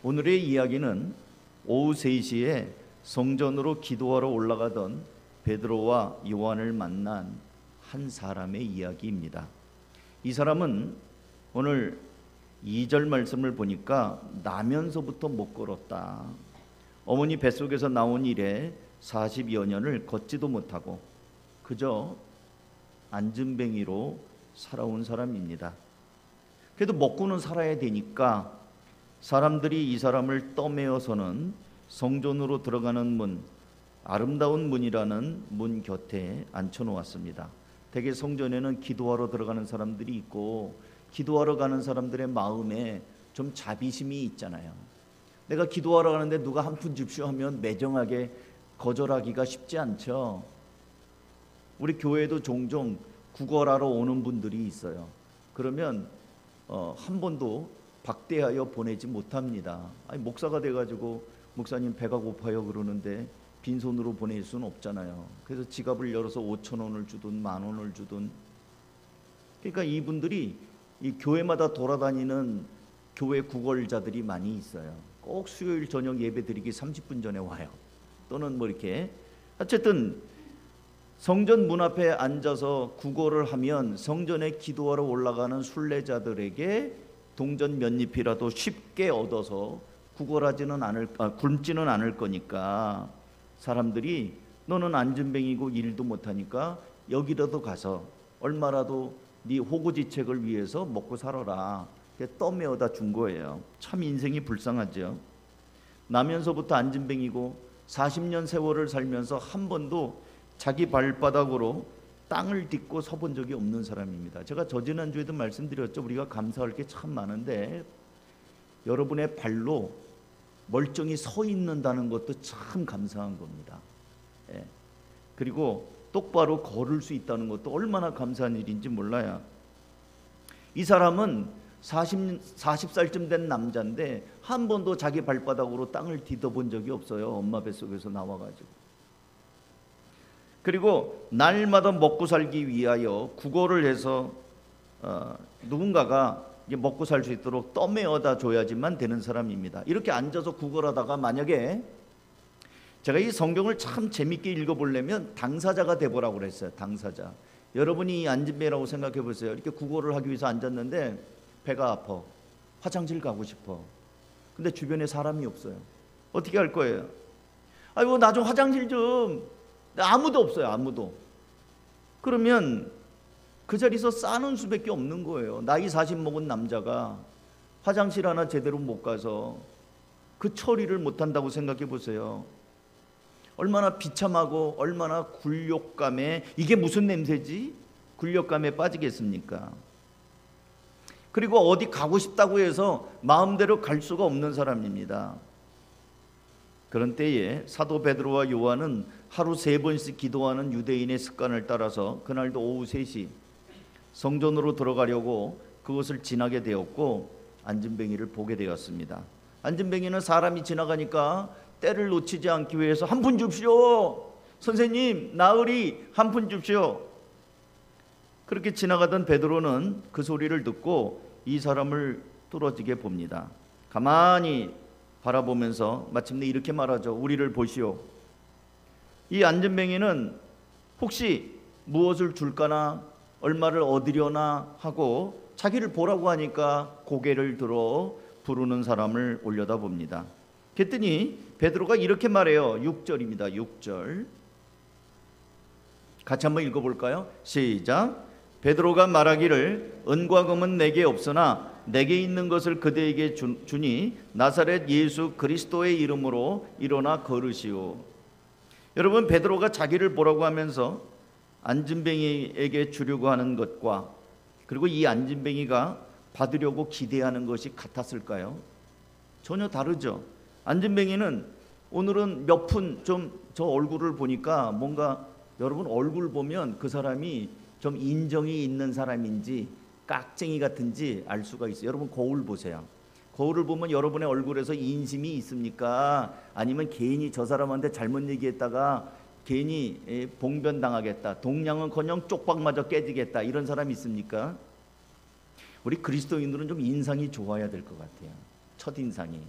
오늘의 이야기는 오후 3시에 성전으로 기도하러 올라가던 베드로와 요한을 만난 한 사람의 이야기입니다. 이 사람은 오늘 2절 말씀을 보니까 나면서부터 못 걸었다. 어머니 뱃속에서 나온 이래 40여 년을 걷지도 못하고 그저 안진뱅이로 살아온 사람입니다. 그래도 먹고는 살아야 되니까 사람들이 이 사람을 떠매어서는 성전으로 들어가는 문, 아름다운 문이라는 문 곁에 앉혀놓았습니다. 대개 성전에는 기도하러 들어가는 사람들이 있고 기도하러 가는 사람들의 마음에 좀 자비심이 있잖아요. 내가 기도하러 가는데 누가 한 푼 줍시오 하면 매정하게 거절하기가 쉽지 않죠. 우리 교회도 종종 구걸하러 오는 분들이 있어요. 그러면 한 번도 박대하여 보내지 못합니다. 아니, 목사가 돼가지고 목사님 배가 고파요 그러는데 빈손으로 보낼 수는 없잖아요. 그래서 지갑을 열어서 5,000원을 주든 10,000원을 주든. 그러니까 이분들이 이 교회마다 돌아다니는 교회 구걸자들이 많이 있어요. 꼭 수요일 저녁 예배 드리기 30분 전에 와요. 또는 뭐 이렇게 어쨌든 성전 문 앞에 앉아서 구걸을 하면 성전에 기도하러 올라가는 순례자들에게 동전 몇 잎이라도 쉽게 얻어서 굶지는 않을 거니까 사람들이 너는 안진뱅이고 일도 못하니까 여기라도 가서 얼마라도 네 호구지책을 위해서 먹고 살아라. 떠매어다 준 거예요. 참 인생이 불쌍하죠. 나면서부터 안진뱅이고 40년 세월을 살면서 한 번도 자기 발바닥으로 땅을 딛고 서본 적이 없는 사람입니다. 제가 저지난주에도 말씀드렸죠. 우리가 감사할 게 참 많은데 여러분의 발로 멀쩡히 서 있는다는 것도 참 감사한 겁니다. 예. 그리고 똑바로 걸을 수 있다는 것도 얼마나 감사한 일인지 몰라요. 이 사람은 40살쯤 된 남자인데 한 번도 자기 발바닥으로 땅을 디뎌본 적이 없어요. 엄마 뱃속에서 나와가지고. 그리고 날마다 먹고 살기 위하여 구걸을 해서 누군가가 먹고 살 수 있도록 떠매어다 줘야지만 되는 사람입니다. 이렇게 앉아서 구걸하다가 만약에 제가 이 성경을 참 재밌게 읽어보려면 당사자가 돼보라고 그랬어요. 당사자. 여러분이 이 안진뱅이라고 생각해 보세요. 이렇게 구걸을 하기 위해서 앉았는데 배가 아파. 화장실 가고 싶어. 근데 주변에 사람이 없어요. 어떻게 할 거예요? 아이고 나 좀 화장실 좀. 아무도 없어요. 아무도. 그러면 그 자리에서 싸는 수밖에 없는 거예요. 나이 40 먹은 남자가 화장실 하나 제대로 못 가서 그 처리를 못한다고 생각해 보세요. 얼마나 비참하고 얼마나 굴욕감에, 이게 무슨 냄새지? 굴욕감에 빠지겠습니까? 그리고 어디 가고 싶다고 해서 마음대로 갈 수가 없는 사람입니다. 그런 때에 사도 베드로와 요한은 하루 3번씩 기도하는 유대인의 습관을 따라서 그날도 오후 3시 성전으로 들어가려고 그것을 지나게 되었고 안진뱅이를 보게 되었습니다. 안진뱅이는 사람이 지나가니까 때를 놓치지 않기 위해서 한 푼 줍시오. 선생님 나으리 한 푼 줍시오. 그렇게 지나가던 베드로는 그 소리를 듣고 이 사람을 뚫어지게 봅니다. 가만히 바라보면서 마침내 이렇게 말하죠. 우리를 보시오. 이 안진뱅이는 혹시 무엇을 줄까나 얼마를 얻으려나 하고 자기를 보라고 하니까 고개를 들어 부르는 사람을 올려다봅니다. 그랬더니 베드로가 이렇게 말해요. 6절입니다. 6절 같이 한번 읽어볼까요? 시작. 베드로가 말하기를 은과 금은 내게 없으나 내게 있는 것을 그대에게 주니 나사렛 예수 그리스도의 이름으로 일어나 걸으시오. 여러분 베드로가 자기를 보라고 하면서 안진뱅이에게 주려고 하는 것과 그리고 이 안진뱅이가 받으려고 기대하는 것이 같았을까요? 전혀 다르죠. 안진뱅이는 오늘은 몇 푼 좀 저 얼굴을 보니까 뭔가 여러분 얼굴 보면 그 사람이 좀 인정이 있는 사람인지 깍쟁이 같은지 알 수가 있어요. 여러분 거울 보세요. 거울을 보면 여러분의 얼굴에서 인심이 있습니까? 아니면 괜히 저 사람한테 잘못 얘기했다가 괜히 봉변당하겠다, 동냥은커녕 쪽박마저 깨지겠다, 이런 사람 있습니까? 우리 그리스도인들은 좀 인상이 좋아야 될 것 같아요. 첫인상이.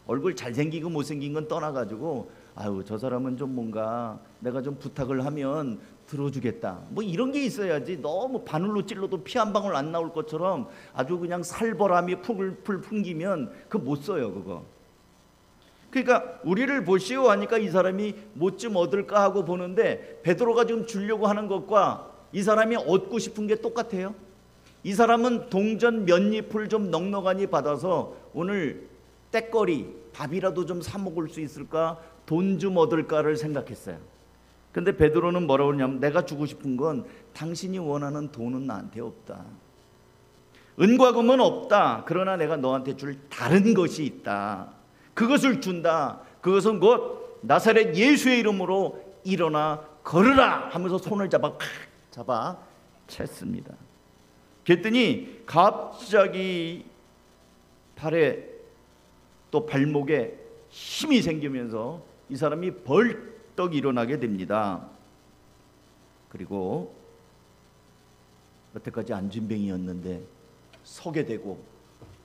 얼굴 잘생기고 못생긴 건 떠나가지고 아유 저 사람은 좀 뭔가 내가 좀 부탁을 하면 들어주겠다 뭐 이런 게 있어야지. 너무 바늘로 찔러도 피 한 방울 안 나올 것처럼 아주 그냥 살벌함이 풀풀 풍기면 그거 못 써요 그거. 그러니까 우리를 보시오 하니까 이 사람이 뭐 좀 얻을까 하고 보는데 베드로가 좀 주려고 하는 것과 이 사람이 얻고 싶은 게 똑같아요. 이 사람은 동전 몇 잎을 좀 넉넉하니 받아서 오늘 떼거리 밥이라도 좀 사 먹을 수 있을까, 돈 좀 얻을까를 생각했어요. 근데 베드로는 뭐라고 그러냐면 내가 주고 싶은 건 당신이 원하는 돈은 나한테 없다. 은과 금은 없다. 그러나 내가 너한테 줄 다른 것이 있다. 그것을 준다. 그것은 곧 나사렛 예수의 이름으로 일어나 걸으라 하면서 손을 잡아 챘습니다. 그랬더니 갑자기 발에 또 발목에 힘이 생기면서 이 사람이 벌떡 일어나게 됩니다. 그리고 여태까지 안진뱅이였는데 서게 되고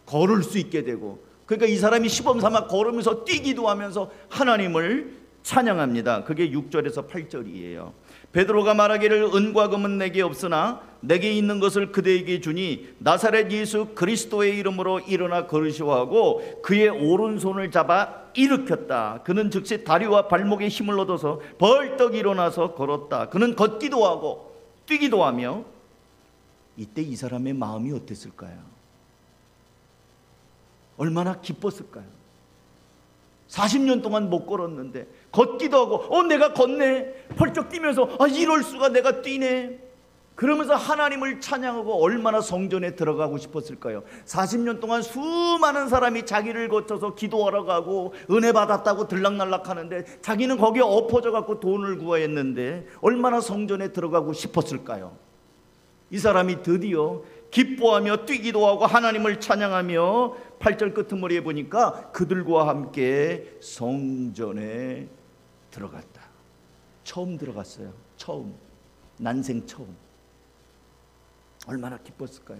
걸을 수 있게 되고, 그러니까 이 사람이 시범삼아 걸으면서 뛰기도 하면서 하나님을 찬양합니다. 그게 6절에서 8절이에요. 베드로가 말하기를 은과 금은 내게 없으나 내게 있는 것을 그대에게 주니 나사렛 예수 그리스도의 이름으로 일어나 걸으시오 하고 그의 오른손을 잡아 일으켰다. 그는 즉시 다리와 발목에 힘을 얻어서 벌떡 일어나서 걸었다. 그는 걷기도 하고 뛰기도 하며, 이때 이 사람의 마음이 어땠을까요? 얼마나 기뻤을까요? 40년 동안 못 걸었는데 걷기도 하고 내가 걷네, 펄쩍 뛰면서 이럴 수가, 내가 뛰네, 그러면서 하나님을 찬양하고 얼마나 성전에 들어가고 싶었을까요? 40년 동안 수많은 사람이 자기를 거쳐서 기도하러 가고 은혜 받았다고 들락날락 하는데 자기는 거기에 엎어져 갖고 돈을 구했는데 얼마나 성전에 들어가고 싶었을까요? 이 사람이 드디어 기뻐하며 뛰기도 하고 하나님을 찬양하며 8절 끄트머리에 보니까 그들과 함께 성전에 들어갔다. 처음 들어갔어요. 처음. 난생 처음. 얼마나 기뻤을까요?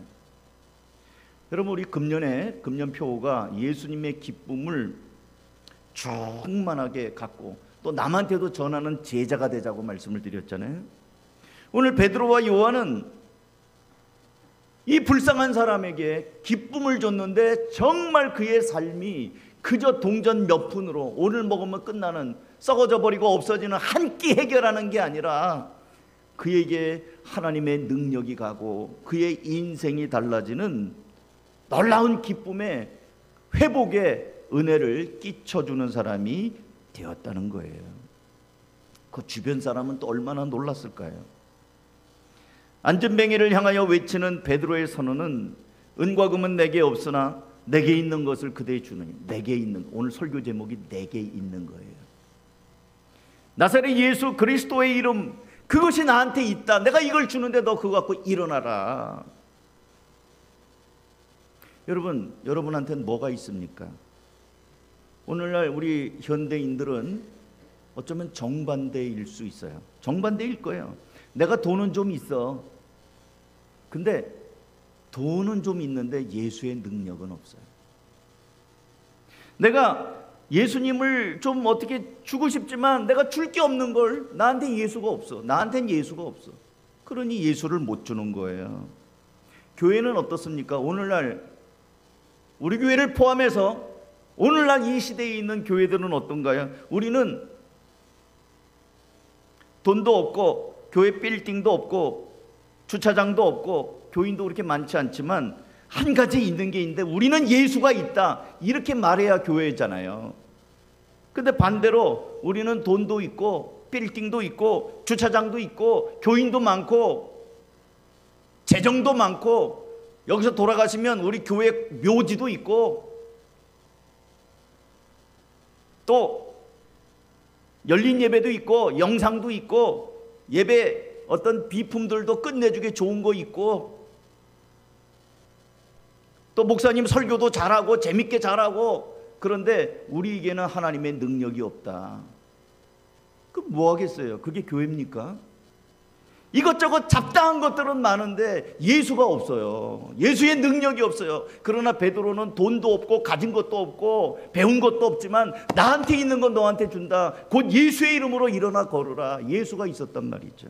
여러분, 우리 금년에 금년표가 예수님의 기쁨을 충만하게 갖고 또 남한테도 전하는 제자가 되자고 말씀을 드렸잖아요. 오늘 베드로와 요한은 이 불쌍한 사람에게 기쁨을 줬는데 정말 그의 삶이 그저 동전 몇 푼으로 오늘 먹으면 끝나는, 썩어져 버리고 없어지는 한 끼 해결하는 게 아니라 그에게 하나님의 능력이 가고 그의 인생이 달라지는 놀라운 기쁨의 회복의 은혜를 끼쳐주는 사람이 되었다는 거예요. 그 주변 사람은 또 얼마나 놀랐을까요? 안전뱅이를 향하여 외치는 베드로의 선언은 은과 금은 내게 없으나 내게 있는 것을 그대에 주느니, 내게 있는, 오늘 설교 제목이 내게 있는 거예요. 나사렛 예수 그리스도의 이름, 그것이 나한테 있다. 내가 이걸 주는데 너 그거 갖고 일어나라. 여러분한테는 뭐가 있습니까? 오늘날 우리 현대인들은 어쩌면 정반대일 수 있어요. 정반대일 거예요. 내가 돈은 좀 있어. 근데 돈은 좀 있는데 예수의 능력은 없어요. 내가 예수님을 좀 어떻게 주고 싶지만 내가 줄 게 없는 걸, 나한테 예수가 없어. 나한테는 예수가 없어. 그러니 예수를 못 주는 거예요. 교회는 어떻습니까? 오늘날 우리 교회를 포함해서 오늘날 이 시대에 있는 교회들은 어떤가요? 우리는 돈도 없고 교회 빌딩도 없고 주차장도 없고 교인도 그렇게 많지 않지만 한 가지 있는 게 있는데 우리는 예수가 있다, 이렇게 말해야 교회잖아요. 근데 반대로 우리는 돈도 있고 빌딩도 있고 주차장도 있고 교인도 많고 재정도 많고, 여기서 돌아가시면 우리 교회 묘지도 있고 또 열린 예배도 있고 영상도 있고 예배 어떤 비품들도 끝내주게 좋은 거 있고 또 목사님 설교도 잘하고 재밌게 잘하고, 그런데 우리에게는 하나님의 능력이 없다. 그 뭐 하겠어요? 그게 교회입니까? 이것저것 잡다한 것들은 많은데 예수가 없어요. 예수의 능력이 없어요. 그러나 베드로는 돈도 없고 가진 것도 없고 배운 것도 없지만 나한테 있는 건 너한테 준다. 곧 예수의 이름으로 일어나 걸으라. 예수가 있었단 말이죠.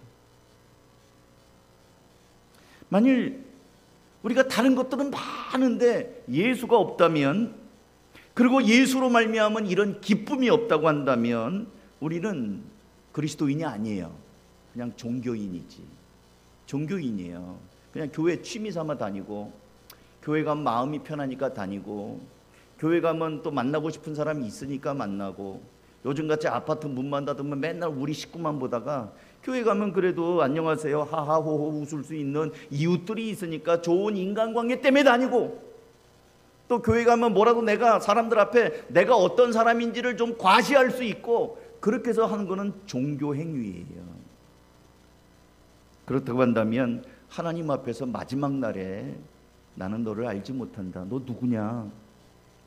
만일 우리가 다른 것들은 많은데 예수가 없다면, 그리고 예수로 말미암은 이런 기쁨이 없다고 한다면 우리는 그리스도인이 아니에요. 그냥 종교인이지. 종교인이에요. 그냥 교회 취미 삼아 다니고, 교회 가면 마음이 편하니까 다니고, 교회 가면 또 만나고 싶은 사람이 있으니까 만나고, 요즘같이 아파트 문만 닫으면 맨날 우리 식구만 보다가 교회 가면 그래도 안녕하세요 하하호호 웃을 수 있는 이웃들이 있으니까 좋은 인간관계 때문에 다니고, 또 교회 가면 뭐라도 내가 사람들 앞에 내가 어떤 사람인지를 좀 과시할 수 있고, 그렇게 해서 하는 거는 종교 행위예요. 그렇다고 한다면 하나님 앞에서 마지막 날에 나는 너를 알지 못한다. 너 누구냐?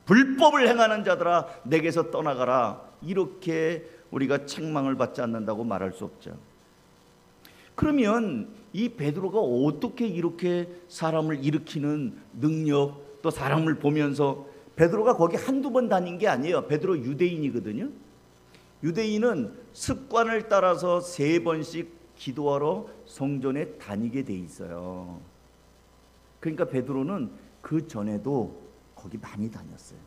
불법을 행하는 자들아 내게서 떠나가라. 이렇게 우리가 책망을 받지 않는다고 말할 수 없죠. 그러면 이 베드로가 어떻게 이렇게 사람을 일으키는 능력, 또 사람을 보면서, 베드로가 거기 한두 번 다닌 게 아니에요. 베드로 유대인이거든요. 유대인은 습관을 따라서 3번씩 기도하러 성전에 다니게 돼 있어요. 그러니까 베드로는 그 전에도 거기 많이 다녔어요.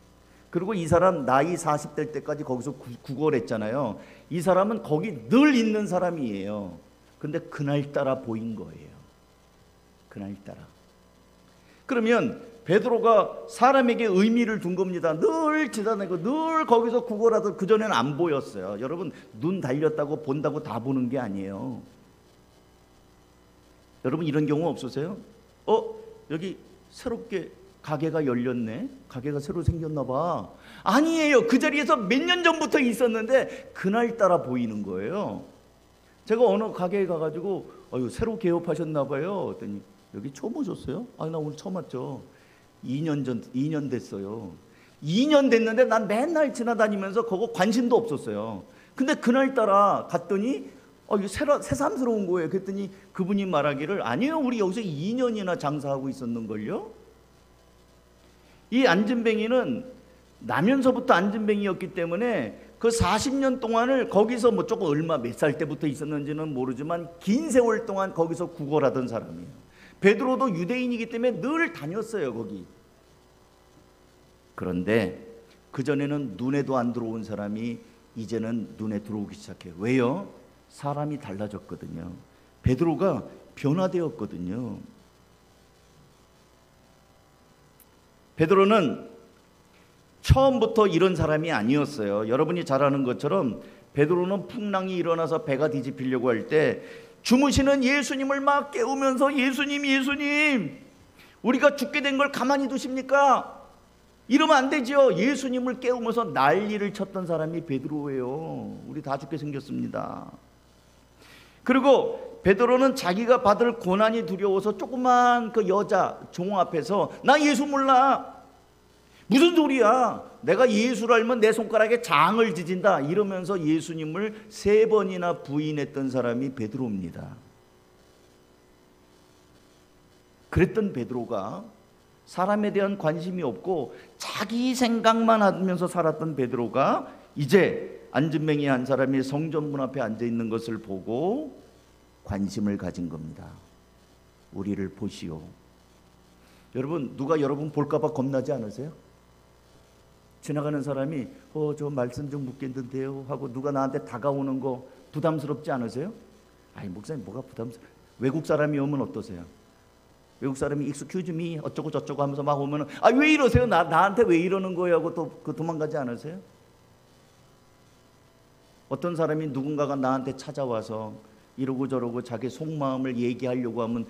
그리고 이 사람 나이 40대 때까지 거기서 구걸했잖아요. 이 사람은 거기 늘 있는 사람이에요. 근데 그날따라 보인 거예요. 그날따라. 그러면 베드로가 사람에게 의미를 둔 겁니다. 늘 지나다니고 늘 거기서 구걸하던, 그전에는 안 보였어요. 여러분, 눈 달렸다고 본다고 다 보는 게 아니에요. 여러분 이런 경우 없으세요? 여기 새롭게 가게가 열렸네. 가게가 새로 생겼나 봐. 아니에요. 그 자리에서 몇 년 전부터 있었는데 그날따라 보이는 거예요. 제가 어느 가게에 가가지고 새로 개업하셨나 봐요. 그랬더니 여기 처음 오셨어요? 나 오늘 처음 왔죠. 2년 됐어요. 2년 됐는데 난 맨날 지나다니면서 그거 관심도 없었어요. 근데 그날따라 갔더니 이거 새삼스러운 거예요. 그랬더니 그분이 말하기를, 아니요, 우리 여기서 2년이나 장사하고 있었는걸요. 이 안진뱅이는 나면서부터 안진뱅이였기 때문에 그 40년 동안을 거기서 뭐 조금 몇 살 때부터 있었는지는 모르지만 긴 세월 동안 거기서 구걸하던 사람이에요. 베드로도 유대인이기 때문에 늘 다녔어요, 거기. 그런데 그전에는 눈에도 안 들어온 사람이 이제는 눈에 들어오기 시작해요. 왜요? 사람이 달라졌거든요. 베드로가 변화되었거든요. 베드로는 처음부터 이런 사람이 아니었어요. 여러분이 잘 아는 것처럼 베드로는 풍랑이 일어나서 배가 뒤집히려고 할 때 주무시는 예수님을 막 깨우면서, 예수님, 예수님, 우리가 죽게 된 걸 가만히 두십니까? 이러면 안 되죠. 예수님을 깨우면서 난리를 쳤던 사람이 베드로예요. 우리 다 죽게 생겼습니다. 그리고 베드로는 자기가 받을 고난이 두려워서 조그만 그 여자 종 앞에서 나 예수 몰라, 무슨 소리야, 내가 예수를 알면 내 손가락에 장을 지진다, 이러면서 예수님을 3번이나 부인했던 사람이 베드로입니다. 그랬던 베드로가, 사람에 대한 관심이 없고 자기 생각만 하면서 살았던 베드로가 이제 안진뱅이 한 사람이 성전 문 앞에 앉아 있는 것을 보고 관심을 가진 겁니다. 우리를 보시오. 여러분, 누가 여러분 볼까 봐 겁나지 않으세요? 지나가는 사람이 저 말씀 좀 묻겠는데요 하고 누가 나한테 다가오는 거 부담스럽지 않으세요? 아니, 목사님 뭐가 부담스러워. 외국 사람이 오면 어떠세요? 외국 사람이 excuse me 어쩌고 저쩌고 하면서 막 오면 왜 이러세요? 나한테 왜 이러는 거예요 하고 또 도망가지 않으세요? 어떤 사람이 누군가가 나한테 찾아와서 이러고 저러고 자기 속마음을 얘기하려고 하면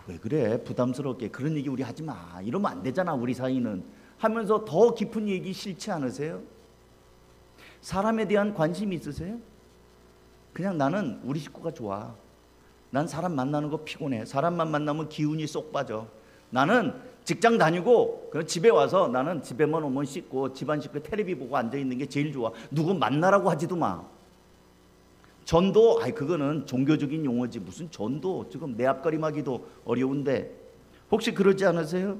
왜 그래, 부담스럽게 그런 얘기 우리 하지 마, 이러면 안 되잖아 우리 사이는, 하면서 더 깊은 얘기 싫지 않으세요? 사람에 대한 관심이 있으세요? 그냥 나는 우리 식구가 좋아, 난 사람 만나는 거 피곤해, 사람만 만나면 기운이 쏙 빠져, 나는 직장 다니고 그럼 집에 와서 나는 집에만 오면 씻고 집안 식구 텔레비 보고 앉아있는 게 제일 좋아, 누구 만나라고 하지도 마. 전도, 그거는 종교적인 용어지 무슨 전도, 지금 내 앞가림하기도 어려운데 혹시 그러지 않으세요?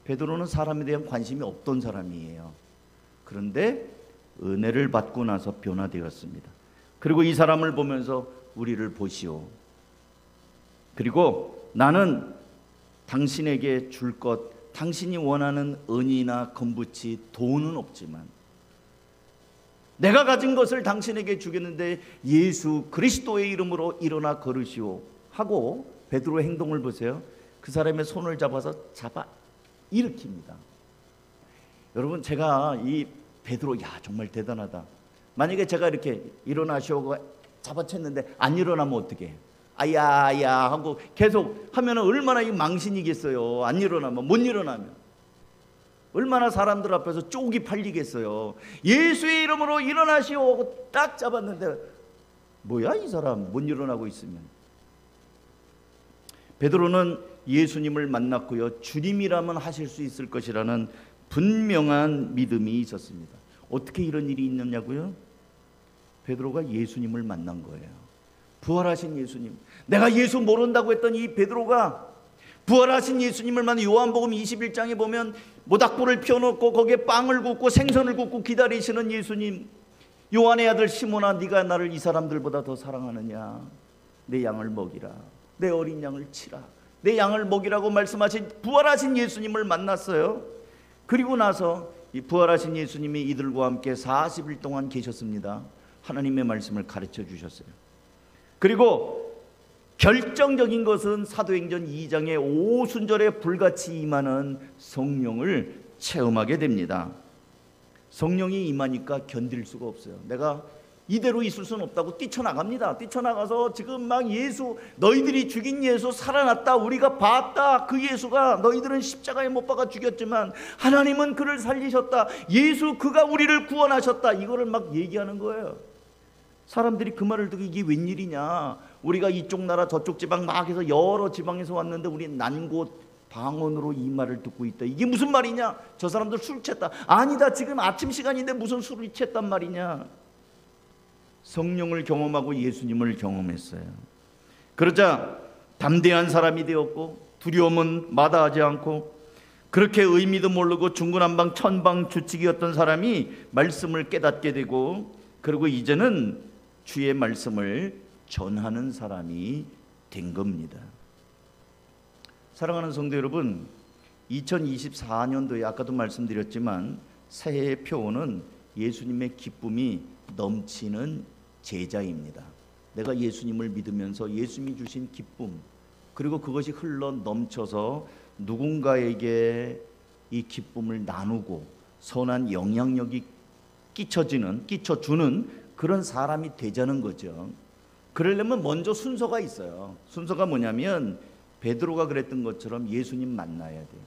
베드로는 사람에 대한 관심이 없던 사람이에요. 그런데 은혜를 받고 나서 변화되었습니다. 그리고 이 사람을 보면서 우리를 보시오. 그리고 나는 당신에게 줄 것, 당신이 원하는 은이나 금붙이 돈은 없지만 내가 가진 것을 당신에게 주겠는데 예수 그리스도의 이름으로 일어나 걸으시오 하고 베드로의 행동을 보세요. 그 사람의 손을 잡아서 잡아 일으킵니다. 여러분, 제가 이 베드로, 정말 대단하다. 만약에 제가 이렇게 일어나시오 잡아챘는데 안 일어나면 어떻게 해요? 아야 하고 계속 하면 얼마나 이 망신이겠어요. 안 일어나면, 못 일어나면 얼마나 사람들 앞에서 쪽이 팔리겠어요. 예수의 이름으로 일어나시오 하고 딱 잡았는데 뭐야 이 사람, 못 일어나고 있으면. 베드로는 예수님을 만났고요, 주님이라면 하실 수 있을 것이라는 분명한 믿음이 있었습니다. 어떻게 이런 일이 있느냐고요? 베드로가 예수님을 만난 거예요. 부활하신 예수님. 내가 예수 모른다고 했던 이 베드로가 부활하신 예수님을 만나 요한복음 21장에 보면 모닥불을 펴놓고 거기에 빵을 굽고 생선을 굽고 기다리시는 예수님. 요한의 아들 시몬아, 네가 나를 이 사람들보다 더 사랑하느냐? 내 양을 먹이라. 내 어린 양을 치라. 내 양을 먹이라고 말씀하신 부활하신 예수님을 만났어요. 그리고 나서 이 부활하신 예수님이 이들과 함께 40일 동안 계셨습니다. 하나님의 말씀을 가르쳐 주셨어요. 그리고 결정적인 것은 사도행전 2장의 오순절에 불같이 임하는 성령을 체험하게 됩니다. 성령이 임하니까 견딜 수가 없어요. 내가 이대로 있을 수는 없다고 뛰쳐나갑니다. 뛰쳐나가서 지금 막 예수, 너희들이 죽인 예수 살아났다, 우리가 봤다. 그 예수가 너희들은 십자가에 못 박아 죽였지만 하나님은 그를 살리셨다. 예수, 그가 우리를 구원하셨다. 이거를 막 얘기하는 거예요. 사람들이 그 말을 듣고 이게 웬일이냐, 우리가 이쪽 나라 저쪽 지방 막 해서 여러 지방에서 왔는데 우리 난곳 방언으로 이 말을 듣고 있다. 이게 무슨 말이냐? 저 사람들 술 취했다. 아니다, 지금 아침 시간인데 무슨 술을 취했단 말이냐? 성령을 경험하고 예수님을 경험했어요. 그러자 담대한 사람이 되었고 두려움은 마다하지 않고, 그렇게 의미도 모르고 중구난방 천방주축이었던 사람이 말씀을 깨닫게 되고, 그리고 이제는 주의 말씀을 전하는 사람이 된 겁니다. 사랑하는 성도 여러분, 2024년도에 아까도 말씀드렸지만 새해의 표어는 예수님의 기쁨이 넘치는 제자입니다. 내가 예수님을 믿으면서 예수님이 주신 기쁨, 그리고 그것이 흘러 넘쳐서 누군가에게 이 기쁨을 나누고 선한 영향력이 끼쳐주는 그런 사람이 되자는 거죠. 그러려면 먼저 순서가 있어요. 순서가 뭐냐면 베드로가 그랬던 것처럼 예수님 만나야 돼요.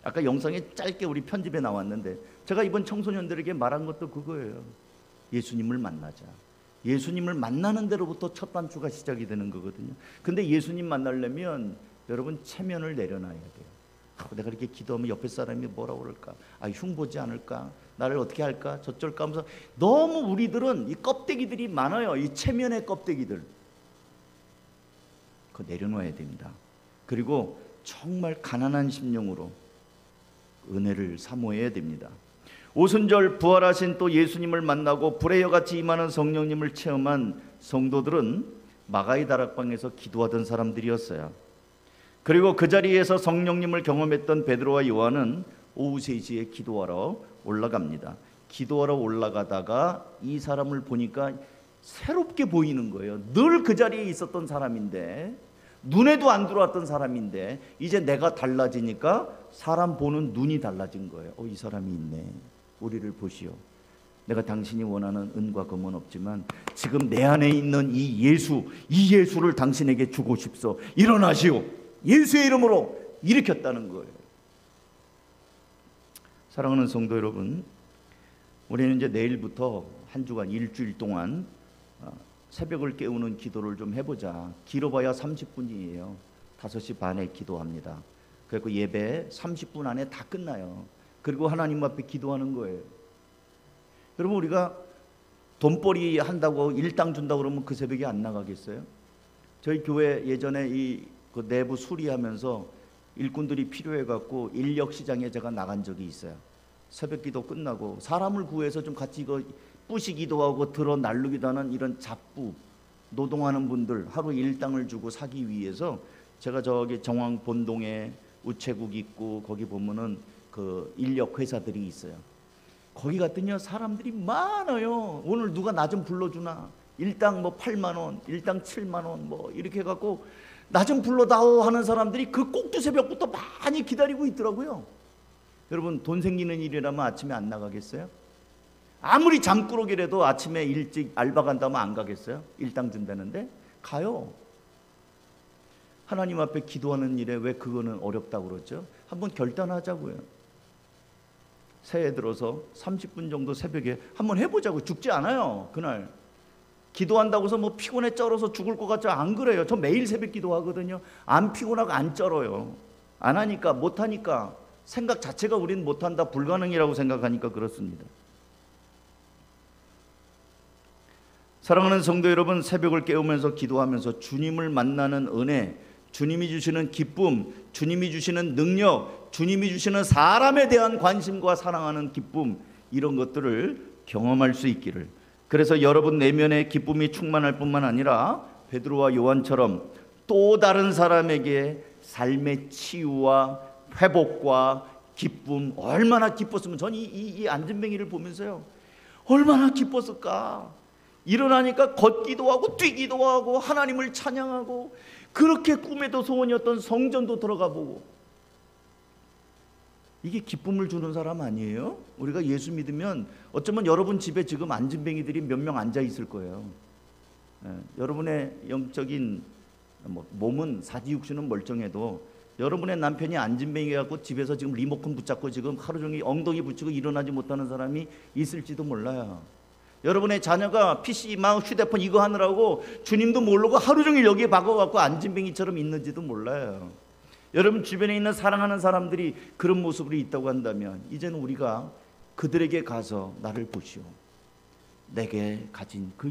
아까 영상에 짧게 우리 편집에 나왔는데 제가 이번 청소년들에게 말한 것도 그거예요. 예수님을 만나자. 예수님을 만나는 대로부터 첫 단추가 시작이 되는 거거든요. 근데 예수님 만나려면 여러분 체면을 내려놔야 돼요. 내가 이렇게 기도하면 옆에 사람이 뭐라고 그럴까? 흉보지 않을까? 나를 어떻게 할까? 저쩔까? 하면서 너무 우리들은 이 껍데기들이 많아요. 이 체면의 껍데기들. 그거 내려놔야 됩니다. 그리고 정말 가난한 심령으로 은혜를 사모해야 됩니다. 오순절 부활하신 또 예수님을 만나고 불의 여같이 임하는 성령님을 체험한 성도들은 마가의 다락방에서 기도하던 사람들이었어요. 그리고 그 자리에서 성령님을 경험했던 베드로와 요한은 오후 3시에 기도하러 올라갑니다. 기도하러 올라가다가 이 사람을 보니까 새롭게 보이는 거예요. 늘 그 자리에 있었던 사람인데, 눈에도 안 들어왔던 사람인데 이제 내가 달라지니까 사람 보는 눈이 달라진 거예요. 이 사람이 있네. 우리를 보시오. 내가 당신이 원하는 은과 금은 없지만 지금 내 안에 있는 이 예수를 당신에게 주고 싶소. 일어나시오. 예수의 이름으로 일으켰다는 거예요. 사랑하는 성도 여러분, 우리는 이제 내일부터 한 주간 일주일 동안 새벽을 깨우는 기도를 좀 해보자. 길어봐야 30분이에요. 5시 반에 기도합니다. 그리고 예배 30분 안에 다 끝나요. 그리고 하나님 앞에 기도하는 거예요. 여러분, 우리가 돈벌이 한다고 일당 준다고 그러면 그 새벽에 안 나가겠어요? 저희 교회 예전에 그 내부 수리하면서 일꾼들이 필요해 갖고 인력 시장에 제가 나간 적이 있어요. 새벽 기도 끝나고 사람을 구해서 좀 같이 이거 부시기도 하고 들어 날르기도 하는 이런 잡부 노동하는 분들 하루 일당을 주고 사기 위해서 제가 저기 정왕 본동에 우체국 있고 거기 보면은 그 인력 회사들이 있어요. 거기 갔더니 사람들이 많아요. 오늘 누가 나 좀 불러주나? 일당 뭐 8만 원, 일당 7만 원 뭐 이렇게 해갖고 나 좀 불러다오 하는 사람들이 그 꼭두 새벽부터 많이 기다리고 있더라고요. 여러분, 돈 생기는 일이라면 아침에 안 나가겠어요? 아무리 잠꾸러기라도 아침에 일찍 알바 간다면 안 가겠어요? 일당 준다는데 가요. 하나님 앞에 기도하는 일에 왜 그거는 어렵다고 그러죠? 한번 결단하자고요. 새해 들어서 30분 정도 새벽에 한번 해보자고. 죽지 않아요. 그날 기도한다고 해서 뭐 피곤해 쩔어서 죽을 것 같지 안 그래요. 저 매일 새벽 기도하거든요. 안 피곤하고 안 쩔어요. 안 하니까, 못하니까, 생각 자체가 우리는 못한다, 불가능이라고 생각하니까 그렇습니다. 사랑하는 성도 여러분, 새벽을 깨우면서 기도하면서 주님을 만나는 은혜, 주님이 주시는 기쁨, 주님이 주시는 능력, 주님이 주시는 사람에 대한 관심과 사랑하는 기쁨, 이런 것들을 경험할 수 있기를. 그래서 여러분 내면의 기쁨이 충만할 뿐만 아니라 베드로와 요한처럼 또 다른 사람에게 삶의 치유와 회복과 기쁨, 얼마나 기뻤으면, 전 이 안진뱅이를 보면서요, 얼마나 기뻤을까. 일어나니까 걷기도 하고 뛰기도 하고 하나님을 찬양하고, 그렇게 꿈에도 소원이었던 성전도 들어가 보고. 이게 기쁨을 주는 사람 아니에요? 우리가 예수 믿으면 어쩌면 여러분 집에 지금 안진뱅이들이 몇 명 앉아 있을 거예요. 여러분의 영적인 몸은 사지육신은 멀쩡해도 여러분의 남편이 안진뱅이 갖고 집에서 지금 리모컨 붙잡고 지금 하루 종일 엉덩이 붙이고 일어나지 못하는 사람이 있을지도 몰라요. 여러분의 자녀가 PC, 막 휴대폰 이거 하느라고 주님도 모르고 하루 종일 여기에 박아갖고 안진뱅이처럼 있는지도 몰라요. 여러분 주변에 있는 사랑하는 사람들이 그런 모습으로 있다고 한다면 이제는 우리가 그들에게 가서 나를 보시오, 내게 가진 그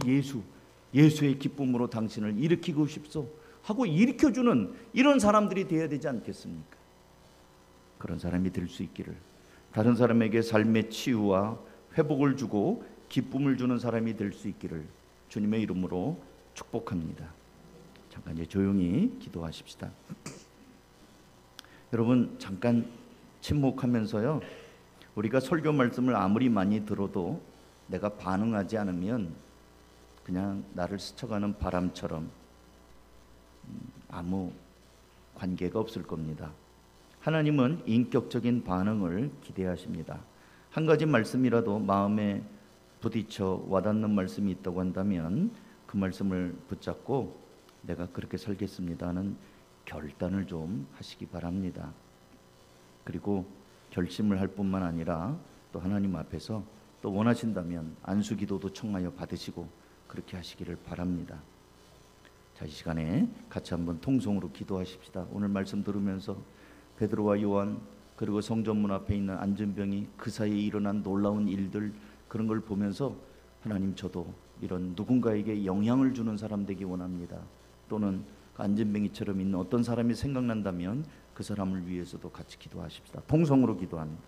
예수의 기쁨으로 당신을 일으키고 싶소 하고 일으켜주는 이런 사람들이 되어야 되지 않겠습니까? 그런 사람이 될 수 있기를, 다른 사람에게 삶의 치유와 회복을 주고 기쁨을 주는 사람이 될 수 있기를 주님의 이름으로 축복합니다. 잠깐 이제 조용히 기도하십시다. 여러분 잠깐 침묵하면서요, 우리가 설교 말씀을 아무리 많이 들어도 내가 반응하지 않으면 그냥 나를 스쳐가는 바람처럼 아무 관계가 없을 겁니다. 하나님은 인격적인 반응을 기대하십니다. 한 가지 말씀이라도 마음에 부딪혀 와닿는 말씀이 있다고 한다면 그 말씀을 붙잡고 내가 그렇게 살겠습니다 하는 결단을 좀 하시기 바랍니다. 그리고 결심을 할 뿐만 아니라 또 하나님 앞에서 또 원하신다면 안수기도도 청하여 받으시고 그렇게 하시기를 바랍니다. 자, 이 시간에 같이 한번 통성으로 기도하십시다. 오늘 말씀 들으면서 베드로와 요한 그리고 성전문 앞에 있는 안진병이 그 사이에 일어난 놀라운 일들, 그런 걸 보면서 하나님, 저도 이런 누군가에게 영향을 주는 사람 되기 원합니다. 또는 안진뱅이처럼 있는 어떤 사람이 생각난다면 그 사람을 위해서도 같이 기도하십시다. 통성으로 기도합니다.